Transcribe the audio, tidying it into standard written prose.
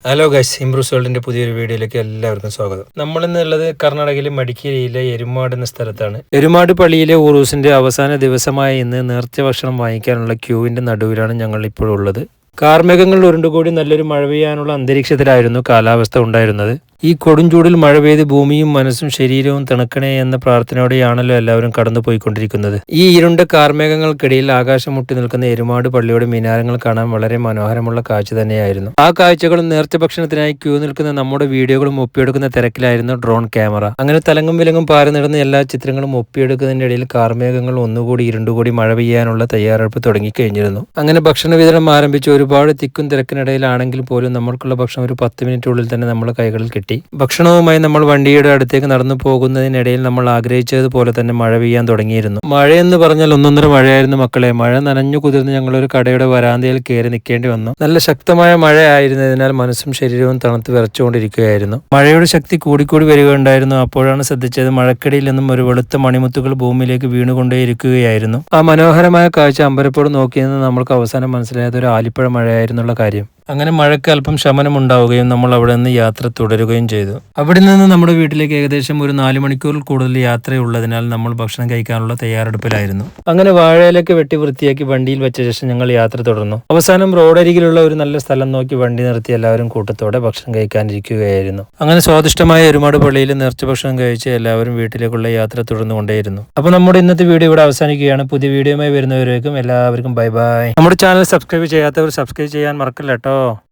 Hello guys, ഇംബ്രൂസ് വേൾഡിന്റെ പുതിയൊരു വീഡിയോയിലേക്ക് എല്ലാവർക്കും സ്വാഗതം. നമ്മൾ ഇന്നുള്ളത് കർണാടകയിലെ മടിക്കേരിയിലെ എരുമാട് എന്ന സ്ഥലത്താണ്. എരുമാട് പള്ളിയിലെ ഉറൂസിന്റെ അവസാന ദിവസമായ ഇന്ന് നേർച്ച ഭക്ഷണം വാങ്ങിക്കാനുള്ള ക്യൂവിന്റെ നടുവിലാണ് ഞങ്ങൾ ഇപ്പോഴുള്ളത്. കാർമേഘങ്ങൾ ഉരുണ്ടുകൂടി നല്ലൊരു മഴ പെയ്യാനുള്ള അന്തരീക്ഷത്തിലായിരുന്നു കാലാവസ്ഥ ഉണ്ടായിരുന്നത്. ഈ കൊടുംചൂടിൽ മഴ പെയ്ത് ഭൂമിയും മനസ്സും ശരീരവും തണുക്കണേ എന്ന പ്രാർത്ഥനയോടെയാണല്ലോ എല്ലാവരും കടന്നു പോയിക്കൊണ്ടിരിക്കുന്നത്. ഈ ഇരുണ്ട കാർമേഘങ്ങൾക്കിടയിൽ ആകാശം മുട്ടി നിൽക്കുന്ന എരുമാട് പള്ളിയുടെ മിനാരങ്ങൾ കാണാൻ വളരെ മനോഹരമുള്ള കാഴ്ച തന്നെയായിരുന്നു. ആ കാഴ്ചകളും നേർച്ച ഭക്ഷണത്തിനായി ക്യൂ നിൽക്കുന്ന നമ്മുടെ വീഡിയോകളും ഒപ്പിയെടുക്കുന്ന തിരക്കിലായിരുന്നു ഡ്രോൺ ക്യാമറ. അങ്ങനെ തലങ്ങും വിലങ്ങും പാറി നടന്ന എല്ലാ ചിത്രങ്ങളും ഒപ്പിയെടുക്കുന്നതിന്റെ ഇടയിൽ കാർമേഘങ്ങൾ ഒന്നുകൂടി ഇരുണ്ടുകൂടി മഴ പെയ്യാനുള്ള തയ്യാറെടുപ്പ് തുടങ്ങിക്കഴിഞ്ഞിരുന്നു. അങ്ങനെ ഭക്ഷണ വിതരണം ആരംഭിച്ച് ഒരുപാട് തിക്കും തിരക്കിനിടയിലാണെങ്കിൽ പോലും നമ്മൾക്കുള്ള ഭക്ഷണം ഒരു 10 മിനിറ്റുള്ളിൽ തന്നെ നമ്മുടെ കൈകളിൽ കിട്ടി. ഭക്ഷണവുമായി നമ്മൾ വണ്ടിയുടെ അടുത്തേക്ക് നടന്നു പോകുന്നതിനിടയിൽ നമ്മൾ ആഗ്രഹിച്ചതുപോലെ തന്നെ മഴ പെയ്യാൻ തുടങ്ങിയിരുന്നു. മഴയെന്ന് പറഞ്ഞാൽ ഒന്നൊന്നര മഴയായിരുന്നു മക്കളെ. മഴ നനഞ്ഞു കുതിർന്ന് ഞങ്ങളൊരു കടയുടെ വരാന്തയിൽ കയറി നിൽക്കേണ്ടി വന്നു. നല്ല ശക്തമായ മഴയായിരുന്നതിനാൽ മനസ്സും ശരീരവും തണുത്ത് വിറച്ചുകൊണ്ടിരിക്കുകയായിരുന്നു. മഴയുടെ ശക്തി കൂടിക്കൂടി വരികയുണ്ടായിരുന്നു. അപ്പോഴാണ് ശ്രദ്ധിച്ചത് മഴക്കടിയിൽ നിന്നും ഒരു വെളുത്ത മണിമുത്തുകൾ ഭൂമിയിലേക്ക് വീണുകൊണ്ടേയിരിക്കുകയായിരുന്നു. ആ മനോഹരമായ കാഴ്ച അമ്പരപ്പോട് നോക്കിയെന്ന് നമ്മൾക്ക് അവസാനം മനസ്സിലായത് ഒരു ആലിപ്പഴ മഴയായിരുന്നുള്ള കാര്യം. അങ്ങനെ മഴയ്ക്ക് അല്പം ശമനം ഉണ്ടാവുകയും നമ്മൾ അവിടെ നിന്ന് യാത്ര തുടരുകയും ചെയ്തു. അവിടെ നിന്ന് നമ്മുടെ വീട്ടിലേക്ക് ഏകദേശം ഒരു 4 മണിക്കൂറിൽ കൂടുതൽ യാത്രയുള്ളതിനാൽ നമ്മൾ ഭക്ഷണം കഴിക്കാനുള്ള തയ്യാറെടുപ്പിലായിരുന്നു. അങ്ങനെ വാഴയിലൊക്കെ വെട്ടി വൃത്തിയാക്കി വണ്ടിയിൽ വെച്ച ശേഷം ഞങ്ങൾ യാത്ര തുടർന്നു. അവസാനം റോഡരികിലുള്ള ഒരു നല്ല സ്ഥലം നോക്കി വണ്ടി നിർത്തി എല്ലാവരും കൂട്ടത്തോടെ ഭക്ഷണം കഴിക്കാനിരിക്കുകയായിരുന്നു. അങ്ങനെ സ്വാദിഷ്ടമായ എരുമാട് പള്ളിയിൽ നേർച്ച ഭക്ഷണം കഴിച്ച് എല്ലാവരും വീട്ടിലേക്കുള്ള യാത്ര തുടർന്നുകൊണ്ടേയിരുന്നു. അപ്പോൾ നമ്മുടെ ഇന്നത്തെ വീഡിയോ ഇവിടെ അവസാനിക്കുകയാണ്. പുതിയ വീഡിയോയുമായി വരുന്നവരേക്കും എല്ലാവർക്കും ബൈ ബൈ. നമ്മുടെ ചാനൽ സബ്സ്ക്രൈബ് ചെയ്യാത്തവർ സബ്സ്ക്രൈബ് ചെയ്യാൻ മറക്കല്ല കേട്ടോ.